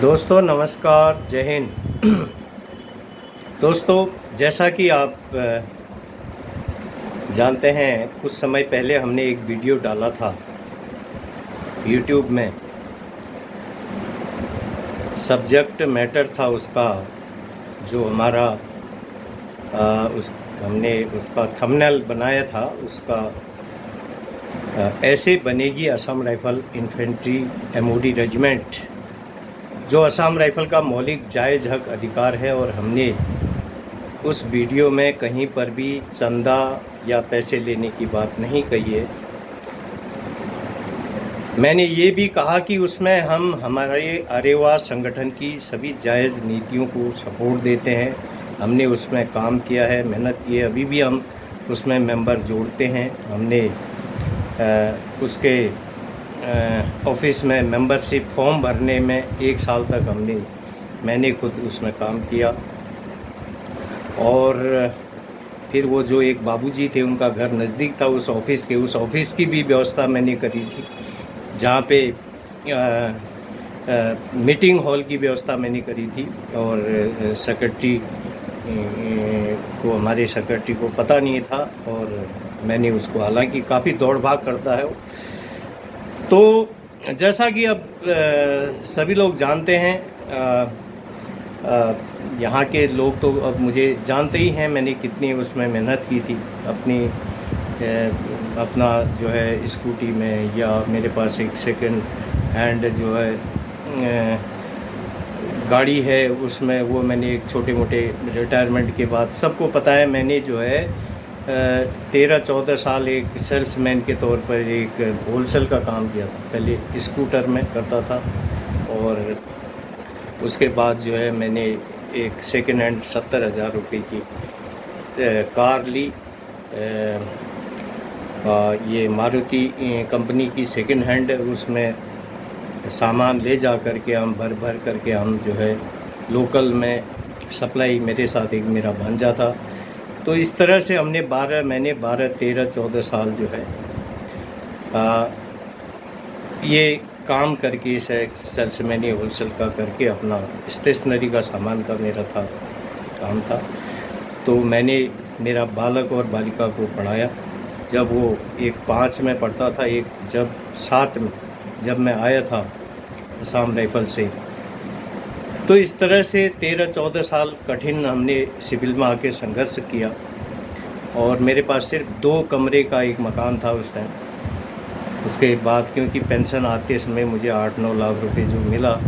दोस्तों नमस्कार, जय हिंद। दोस्तों, जैसा कि आप जानते हैं, कुछ समय पहले हमने एक वीडियो डाला था यूट्यूब में। सब्जेक्ट मैटर था उसका, जो हमारा हमने उसका थंबनेल बनाया था उसका, ऐसे बनेगी Assam rifle infantry MoD regiment, जो असम राइफल का मौलिक जायज़ हक अधिकार है। और हमने उस वीडियो में कहीं पर भी चंदा या पैसे लेने की बात नहीं कही है। मैंने ये भी कहा कि उसमें हम हमारे आर्यवाह संगठन की सभी जायज़ नीतियों को सपोर्ट देते हैं। हमने उसमें काम किया है, मेहनत की है, अभी भी हम उसमें मेंबर जोड़ते हैं। हमने उसके ऑफिस में मेंबरशिप फॉर्म भरने में 1 साल तक मैंने खुद उसमें काम किया। और फिर वो जो एक बाबूजी थे, उनका घर नज़दीक था उस ऑफ़िस की भी व्यवस्था मैंने करी थी, जहाँ पे मीटिंग हॉल की व्यवस्था मैंने करी थी। और हमारे सेक्रेटरी को पता नहीं था, और मैंने उसको, हालांकि काफ़ी दौड़ भाग करता है वो। तो जैसा कि अब सभी लोग जानते हैं, यहाँ के लोग तो अब मुझे जानते ही हैं, मैंने कितनी उसमें मेहनत की थी अपना जो है स्कूटी में, या मेरे पास एक सेकंड हैंड जो है गाड़ी है, उसमें वो मैंने एक छोटे मोटे रिटायरमेंट के बाद, सबको पता है, मैंने जो है 13-14 साल एक सेल्समैन के तौर पर एक होलसेल का काम किया था। पहले स्कूटर में करता था, और उसके बाद जो है मैंने एक सेकेंड हैंड 70,000 रुपये की कार ली। ये मारुति कंपनी की सेकेंड हैंड, उसमें सामान ले जा कर के हम भर करके हम जो है लोकल में सप्लाई, मेरे साथ एक मेरा भांजा था। तो इस तरह से हमने 12-13-14 साल जो है ये काम करके सेल्समैन होलसेल का करके अपना स्टेशनरी का सामान का मेरा काम था। तो मैंने मेरा बालक और बालिका को पढ़ाया। जब वो एक 5 में पढ़ता था, एक जब 7 में, जब मैं आया था असम राइफल से। तो इस तरह से 13-14 साल कठिन हमने सिविल में आके संघर्ष किया। और मेरे पास सिर्फ 2 कमरे का एक मकान था उस टाइम। उसके बाद क्योंकि पेंशन आते समय मुझे 8-9 लाख रुपए जो मिला,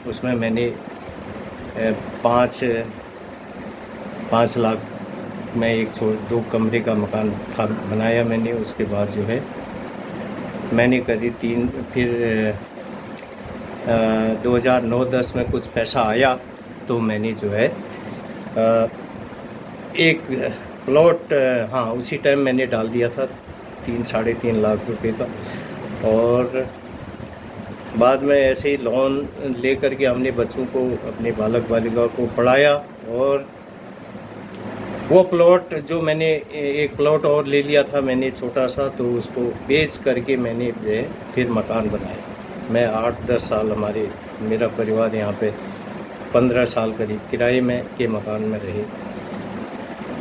उसमें मैंने 5 लाख में एक 2 कमरे का मकान था बनाया मैंने। उसके बाद जो है मैंने करीब 3, फिर 2009-10 में कुछ पैसा आया, तो मैंने जो है एक प्लॉट, हाँ उसी टाइम मैंने डाल दिया था 3-3.5 लाख रुपए का। और बाद में ऐसे ही लोन ले कर के हमने बच्चों को, अपने बालक बालिका को पढ़ाया। और वो प्लॉट जो मैंने, एक प्लॉट और ले लिया था मैंने छोटा सा, तो उसको बेच करके मैंने फिर मकान बनाया। मैं 8-10 साल, मेरा परिवार यहाँ पे 15 साल करीब किराए में के मकान में रहे।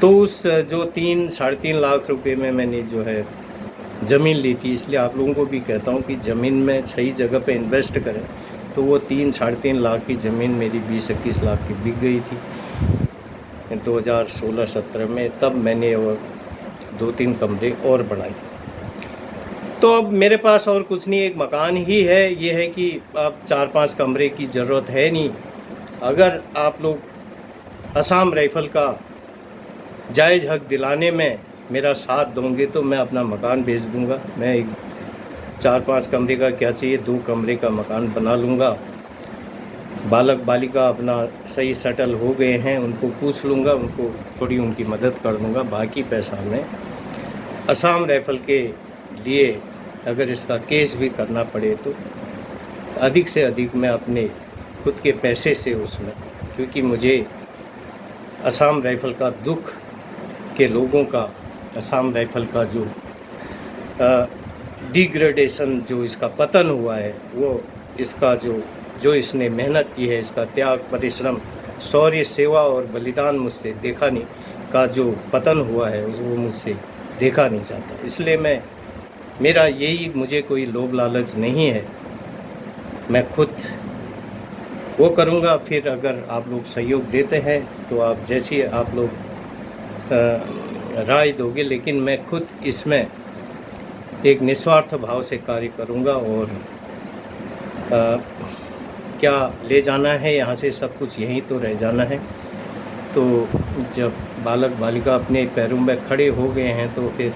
तो उस जो 3-3.5 लाख रुपए में मैंने जो है ज़मीन ली थी, इसलिए आप लोगों को भी कहता हूँ कि ज़मीन में सही जगह पे इन्वेस्ट करें। तो वो 3-3.5 लाख की ज़मीन मेरी 20-21 लाख की बिक गई थी 2016-17 में। तब मैंने और 2-3 कमरे और बढ़ाए। तो अब मेरे पास और कुछ नहीं, एक मकान ही है। ये है कि अब 4-5 कमरे की ज़रूरत है नहीं। अगर आप लोग असम राइफल का जायज़ हक दिलाने में मेरा साथ दोगे, तो मैं अपना मकान बेच दूंगा। मैं एक 4-5 कमरे का क्या चाहिए, 2 कमरे का मकान बना लूँगा। बालक बालिका अपना सही सेटल हो गए हैं, उनको पूछ लूँगा, उनको थोड़ी उनकी मदद कर दूँगा। बाकी पैसा मैं असम राइफल के लिए, अगर इसका केस भी करना पड़े, तो अधिक से अधिक मैं अपने खुद के पैसे से उसमें, क्योंकि मुझे असम राइफल का दुख के लोगों का, असम राइफल का जो डिग्रेडेशन, जो इसका पतन हुआ है, वो इसका जो जो इसने मेहनत की है, इसका त्याग, परिश्रम, शौर्य, सेवा और बलिदान मुझसे देखा नहीं का जो पतन हुआ है वो मुझसे देखा नहीं जाता। इसलिए मेरा यही, मुझे कोई लोभ लालच नहीं है, मैं खुद वो करूँगा। फिर अगर आप लोग सहयोग देते हैं तो आप जैसी आप लोग राय दोगे, लेकिन मैं खुद इसमें एक निस्वार्थ भाव से कार्य करूँगा। और क्या ले जाना है यहाँ से, सब कुछ यहीं तो रह जाना है। तो जब बालक बालिका अपने पैरों में खड़े हो गए हैं तो फिर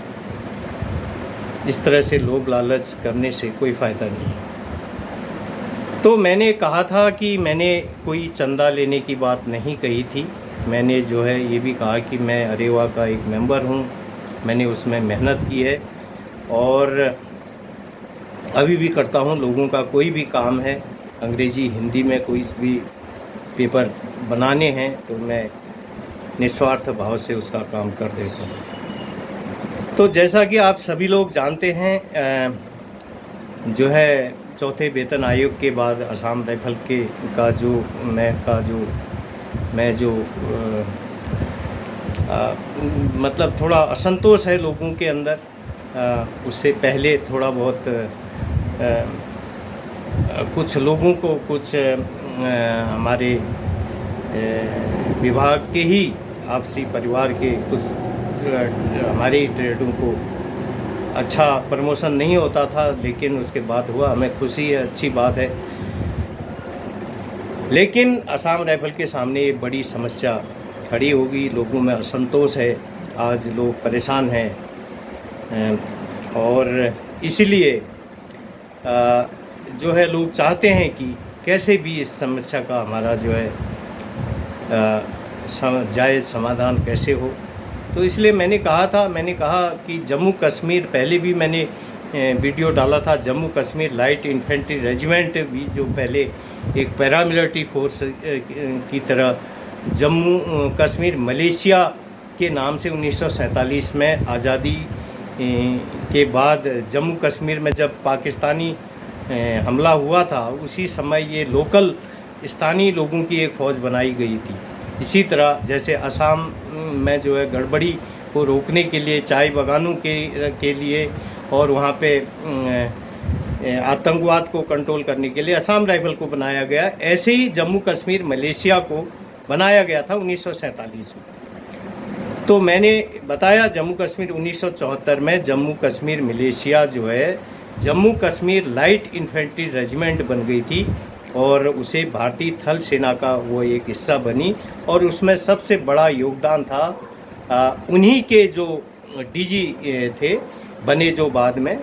इस तरह से लोभ लालच करने से कोई फ़ायदा नहीं है। तो मैंने कहा था कि मैंने कोई चंदा लेने की बात नहीं कही थी। मैंने जो है ये भी कहा कि मैं अरेवा का एक मेंबर हूँ, मैंने उसमें मेहनत की है और अभी भी करता हूँ। लोगों का कोई भी काम है, अंग्रेज़ी हिंदी में कोई भी पेपर बनाने हैं तो मैं निस्वार्थ भाव से उसका काम कर देता हूँ। तो जैसा कि आप सभी लोग जानते हैं, जो है चौथे वेतन आयोग के बाद असम राइफल के का जो मैं जो मतलब थोड़ा असंतोष है लोगों के अंदर। उससे पहले थोड़ा बहुत कुछ लोगों को, कुछ हमारे विभाग के ही आपसी परिवार के कुछ हमारे ट्रेडों को अच्छा प्रमोशन नहीं होता था, लेकिन उसके बाद हुआ, हमें खुशी है, अच्छी बात है। लेकिन असम राइफल के सामने ये बड़ी समस्या खड़ी होगी, लोगों में असंतोष है, आज लोग परेशान हैं और इसलिए जो है लोग चाहते हैं कि कैसे भी इस समस्या का हमारा जो है जायज़ समाधान कैसे हो। तो इसलिए मैंने कहा कि जम्मू कश्मीर, पहले भी मैंने वीडियो डाला था, Jammu Kashmir light infantry regiment भी जो पहले एक पैरामिलिट्री फोर्स की तरह जम्मू कश्मीर मलेशिया के नाम से 1947 में आज़ादी के बाद जम्मू कश्मीर में जब पाकिस्तानी हमला हुआ था, उसी समय ये लोकल स्थानीय लोगों की एक फ़ौज बनाई गई थी। इसी तरह जैसे असम में जो है गड़बड़ी को रोकने के लिए, चाय बागानों के लिए और वहाँ पे आतंकवाद को कंट्रोल करने के लिए असम राइफल को बनाया गया, ऐसे ही जम्मू कश्मीर मलेशिया को बनाया गया था 1947 में। तो मैंने बताया जम्मू कश्मीर 1974 में जम्मू कश्मीर मलेशिया जो है Jammu Kashmir light infantry regiment बन गई थी और उसे भारतीय थल सेना का वो एक हिस्सा बनी। और उसमें सबसे बड़ा योगदान था उन्हीं के जो डीजी थे बने, जो बाद में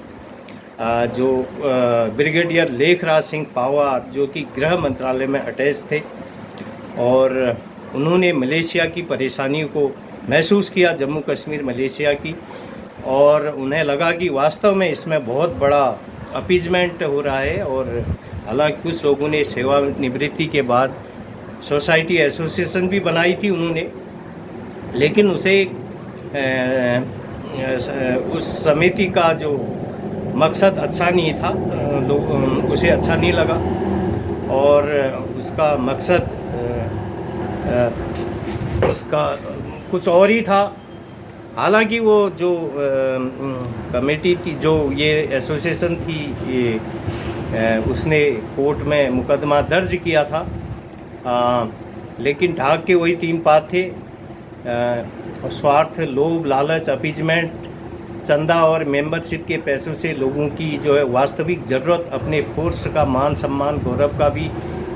जो ब्रिगेडियर लेखराज सिंह पावार, जो कि गृह मंत्रालय में अटैच थे, और उन्होंने मलेशिया की परेशानियों को महसूस किया, जम्मू कश्मीर मलेशिया की, और उन्हें लगा कि वास्तव में इसमें बहुत बड़ा अपीजमेंट हो रहा है। और हालांकि कुछ लोगों ने सेवानिवृत्ति के बाद सोसाइटी एसोसिएशन भी बनाई थी उन्होंने, लेकिन उसे उस समिति का जो मकसद अच्छा नहीं था, लोग उसे अच्छा नहीं लगा और उसका मकसद उसका कुछ और ही था। हालांकि वो जो कमेटी थी, जो ये एसोसिएशन थी, ये उसने कोर्ट में मुकदमा दर्ज किया था, लेकिन ढाक के वही 3 बात थे, स्वार्थ, लोभ, लालच, अपीजमेंट, चंदा और मेंबरशिप के पैसों से लोगों की जो है वास्तविक ज़रूरत, अपने फोर्स का मान सम्मान, गौरव का भी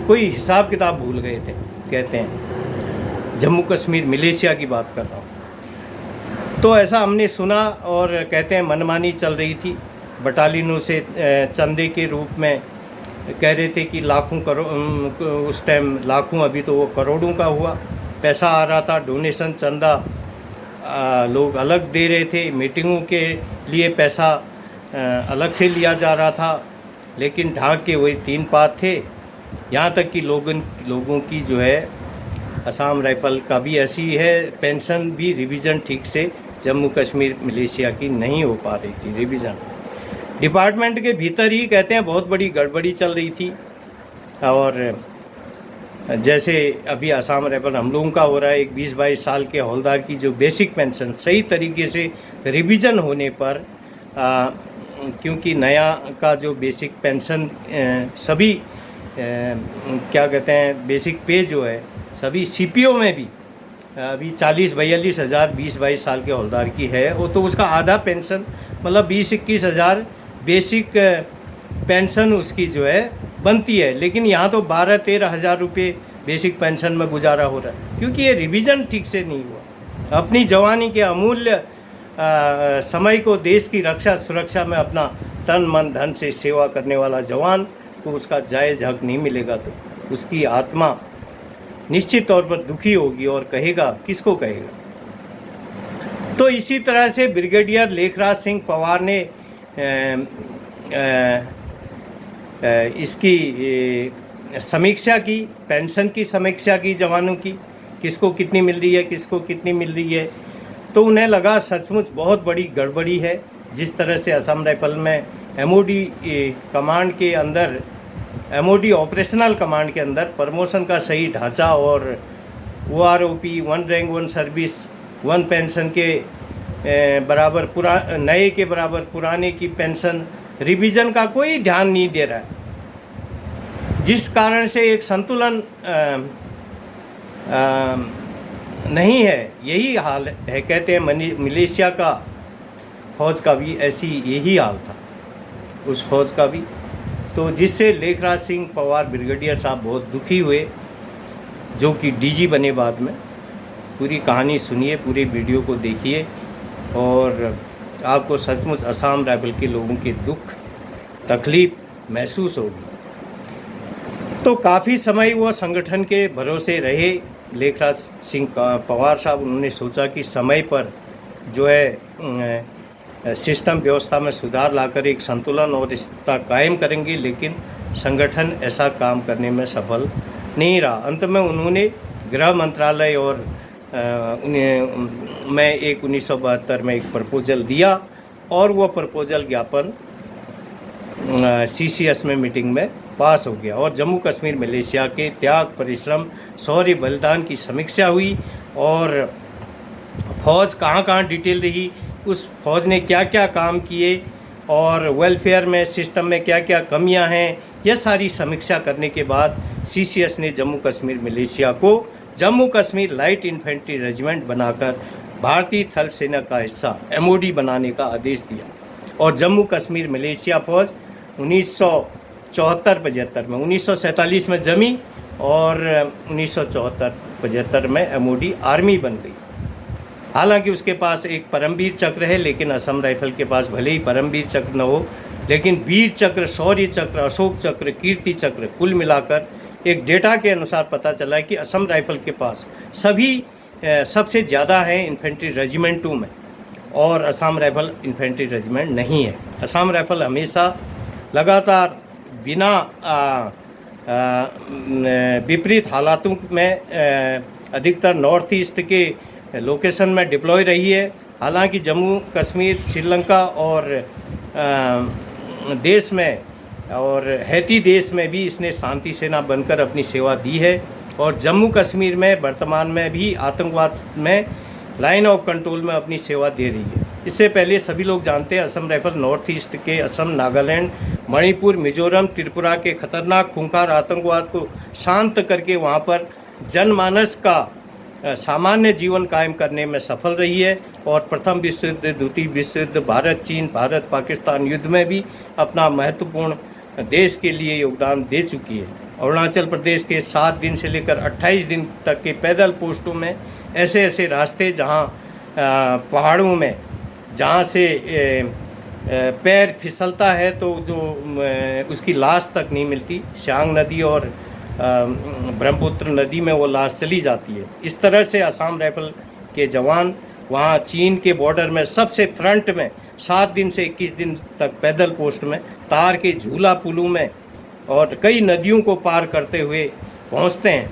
कोई हिसाब किताब भूल गए थे, कहते हैं। जम्मू कश्मीर मलेशिया की बात कर रहा हूँ। तो ऐसा हमने सुना और कहते हैं मनमानी चल रही थी, बटालियनों से चंदे के रूप में कह रहे थे कि लाखों करोड़, उस टाइम लाखों, अभी तो वो करोड़ों का हुआ, पैसा आ रहा था, डोनेशन, चंदा लोग अलग दे रहे थे, मीटिंगों के लिए पैसा अलग से लिया जा रहा था, लेकिन ढाक के वही 3 बात थे। यहाँ तक कि लोगों की जो है असम राइफल का भी ऐसी है, पेंशन भी रिवीजन ठीक से जम्मू कश्मीर मलेशिया की नहीं हो पा रही थी, रिवीजन डिपार्टमेंट के भीतर ही कहते हैं बहुत बड़ी गड़बड़ी चल रही थी। और जैसे अभी असम राइफल हम लोगों का हो रहा है, एक 20-22 साल के हवलदार की जो बेसिक पेंशन सही तरीके से रिवीजन होने पर क्योंकि नया का जो बेसिक पेंशन सभी क्या कहते हैं बेसिक पे जो है सभी सीपीओ में भी अभी 40-42 हज़ार 20-22 साल के हवलदार की है, वो तो उसका आधा पेंशन मतलब 20-21 हज़ार बेसिक पेंशन उसकी जो है बनती है। लेकिन यहाँ तो 12-13 हज़ार रुपये बेसिक पेंशन में गुजारा हो रहा है, क्योंकि ये रिवीजन ठीक से नहीं हुआ। अपनी जवानी के अमूल्य समय को देश की रक्षा सुरक्षा में अपना तन मन धन से सेवा करने वाला जवान को उसका जायज़ हक नहीं मिलेगा तो उसकी आत्मा निश्चित तौर पर दुखी होगी और कहेगा, किसको कहेगा। तो इसी तरह से ब्रिगेडियर लेखराज सिंह पवार ने इसकी समीक्षा की, पेंशन की समीक्षा की जवानों की, किसको कितनी मिल रही है, किसको कितनी मिल रही है। तो उन्हें लगा सचमुच बहुत बड़ी गड़बड़ी है। जिस तरह से असम राइफल में एमओडी कमांड के अंदर, एमओडी ऑपरेशनल कमांड के अंदर प्रमोशन का सही ढांचा और OROP 1 रैंक 1 सर्विस 1 पेंशन के बराबर नए के बराबर पुराने की पेंशन रिवीजन का कोई ध्यान नहीं दे रहा है, जिस कारण से एक संतुलन नहीं है। यही हाल है, कहते हैं मलेशिया का फौज का भी यही हाल था, उस फौज का भी। तो जिससे लेखराज सिंह पवार ब्रिगेडियर साहब बहुत दुखी हुए, जो कि डीजी बने बाद में। पूरी कहानी सुनिए, पूरे वीडियो को देखिए और आपको सचमुच असम राइफल के लोगों के दुख तकलीफ़ महसूस होगी। तो काफ़ी समय वो संगठन के भरोसे रहे लेखराज सिंह पवार साहब। उन्होंने सोचा कि समय पर जो है सिस्टम व्यवस्था में सुधार लाकर एक संतुलन और स्थिरता कायम करेंगे, लेकिन संगठन ऐसा काम करने में सफल नहीं रहा। अंत में उन्होंने गृह मंत्रालय और उन्हें मैं 1972 में एक प्रपोजल दिया और वो प्रपोजल ज्ञापन CCS में मीटिंग में पास हो गया और जम्मू कश्मीर मलेशिया के त्याग, परिश्रम, शौर्य, बलिदान की समीक्षा हुई और फौज कहाँ कहाँ डिटेल रही, उस फौज ने क्या क्या काम किए और वेलफेयर में सिस्टम में क्या क्या कमियां हैं, यह सारी समीक्षा करने के बाद CCS ने जम्मू कश्मीर मलेशिया को Jammu Kashmir light infantry regiment बनाकर भारतीय थल सेना का हिस्सा MOD बनाने का आदेश दिया और जम्मू कश्मीर मलेशिया फौज 1974-75 में 1947 में जमी और 1974-75 में MOD आर्मी बन गई। हालांकि उसके पास एक परमवीर चक्र है, लेकिन असम राइफल के पास भले ही परमवीर चक्र न हो, लेकिन वीर चक्र, शौर्य चक्र, अशोक चक्र, कीर्ति चक्र, कुल मिलाकर एक डेटा के अनुसार पता चला है कि असम राइफल के पास सबसे ज़्यादा हैं इन्फेंट्री रेजिमेंटों में और असम राइफल इन्फेंट्री रेजिमेंट नहीं है। असम राइफल हमेशा लगातार बिना विपरीत हालातों में अधिकतर नॉर्थ ईस्ट के लोकेशन में डिप्लॉय रही है। हालांकि जम्मू कश्मीर, श्रीलंका और देश में और हैती देश में भी इसने शांति सेना बनकर अपनी सेवा दी है और जम्मू कश्मीर में वर्तमान में भी आतंकवाद में लाइन ऑफ कंट्रोल में अपनी सेवा दे रही है। इससे पहले सभी लोग जानते हैं असम राइफल नॉर्थ ईस्ट के असम, नागालैंड, मणिपुर, मिजोरम, त्रिपुरा के खतरनाक खूंखार आतंकवाद को शांत करके वहाँ पर जनमानस का सामान्य जीवन कायम करने में सफल रही है और प्रथम विश्व युद्ध, द्वितीय विश्व युद्ध, भारत चीन, भारत पाकिस्तान युद्ध में भी अपना महत्वपूर्ण देश के लिए योगदान दे चुकी है। अरुणाचल प्रदेश के 7 दिन से लेकर 28 दिन तक के पैदल पोस्टों में ऐसे ऐसे रास्ते जहां पहाड़ों में जहां से पैर फिसलता है तो जो उसकी लाश तक नहीं मिलती, सियांग नदी और ब्रह्मपुत्र नदी में वो लाश चली जाती है। इस तरह से असम राइफल के जवान वहाँ चीन के बॉर्डर में सबसे फ्रंट में 7 दिन से 21 दिन तक पैदल पोस्ट में तार के झूला पुलों में और कई नदियों को पार करते हुए पहुँचते हैं।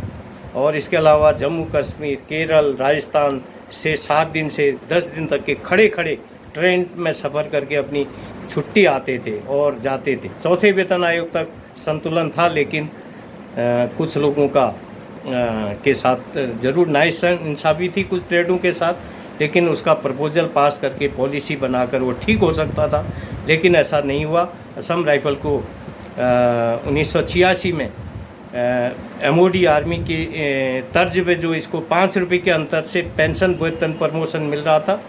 और इसके अलावा जम्मू कश्मीर, केरल, राजस्थान से 7 दिन से 10 दिन तक के खड़े खड़े ट्रेन में सफ़र करके अपनी छुट्टी आते थे और जाते थे। चौथे वेतन आयोग तक संतुलन था, लेकिन कुछ लोगों का के साथ ज़रूर नाइंसाफ़ी थी कुछ ट्रेडों के साथ, लेकिन उसका प्रपोजल पास करके पॉलिसी बनाकर वो ठीक हो सकता था, लेकिन ऐसा नहीं हुआ। असम राइफ़ल को 1986 में MOD आर्मी की तर्ज पे जो इसको 5 रुपये के अंतर से पेंशन वेतन प्रमोशन मिल रहा था,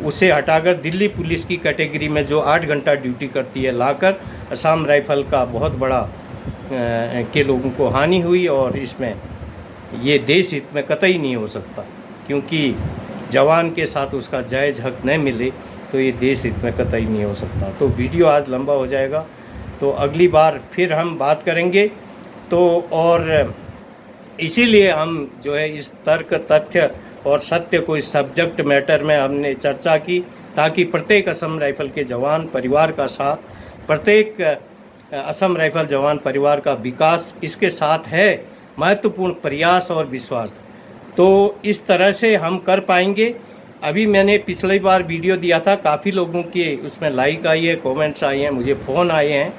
उसे हटाकर दिल्ली पुलिस की कैटेगरी में जो 8 घंटा ड्यूटी करती है लाकर असम राइफ़ल का बहुत बड़ा के लोगों को हानि हुई। और इसमें ये देश हित में कतई नहीं हो सकता, क्योंकि जवान के साथ उसका जायज़ हक न मिले तो ये देश हित में कतई नहीं हो सकता। तो वीडियो आज लंबा हो जाएगा, तो अगली बार फिर हम बात करेंगे। तो और इसीलिए हम जो है इस तर्क, तथ्य और सत्य को इस सब्जेक्ट मैटर में हमने चर्चा की, ताकि प्रत्येक असम राइफ़ल के जवान परिवार का साथ, प्रत्येक असम राइफ़ल जवान परिवार का विकास इसके साथ है, महत्वपूर्ण प्रयास और विश्वास। तो इस तरह से हम कर पाएंगे। अभी मैंने पिछली बार वीडियो दिया था, काफ़ी लोगों के उसमें लाइक आई है, कमेंट्स आए हैं, मुझे फ़ोन आए हैं।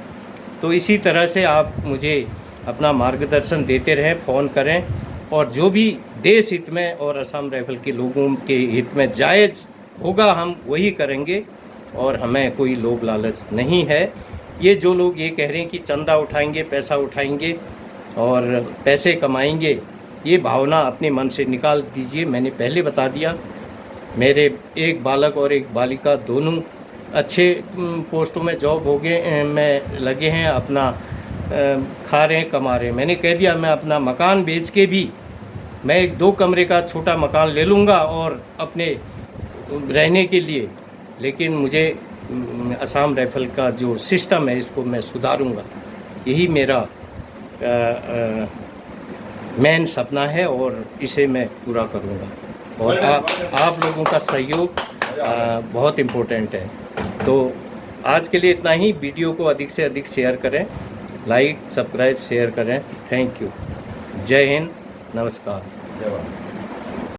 तो इसी तरह से आप मुझे अपना मार्गदर्शन देते रहें, फ़ोन करें, और जो भी देश हित में और असम राइफ़ल के लोगों के हित में जायज़ होगा हम वही करेंगे, और हमें कोई लोभ लालच नहीं है। ये जो लोग ये कह रहे हैं कि चंदा उठाएंगे, पैसा उठाएंगे और पैसे कमाएंगे, ये भावना अपने मन से निकाल दीजिए। मैंने पहले बता दिया, मेरे एक बालक और एक बालिका दोनों अच्छे पोस्टों में जॉब हो गए, में लगे हैं, अपना खा रहे हैं, कमा रहे हैं। मैंने कह दिया मैं अपना मकान बेच के भी मैं एक 2 कमरे का छोटा मकान ले लूँगा और अपने रहने के लिए, लेकिन मुझे असम राइफ़ल का जो सिस्टम है इसको मैं सुधारूँगा। यही मेरा मेन सपना है और इसे मैं पूरा करूँगा, और आप लोगों का सहयोग बहुत इम्पोर्टेंट है। तो आज के लिए इतना ही। वीडियो को अधिक से अधिक शेयर करें, लाइक, सब्सक्राइब, शेयर करें। Thank you. जय हिंद, नमस्कार, जय भारत।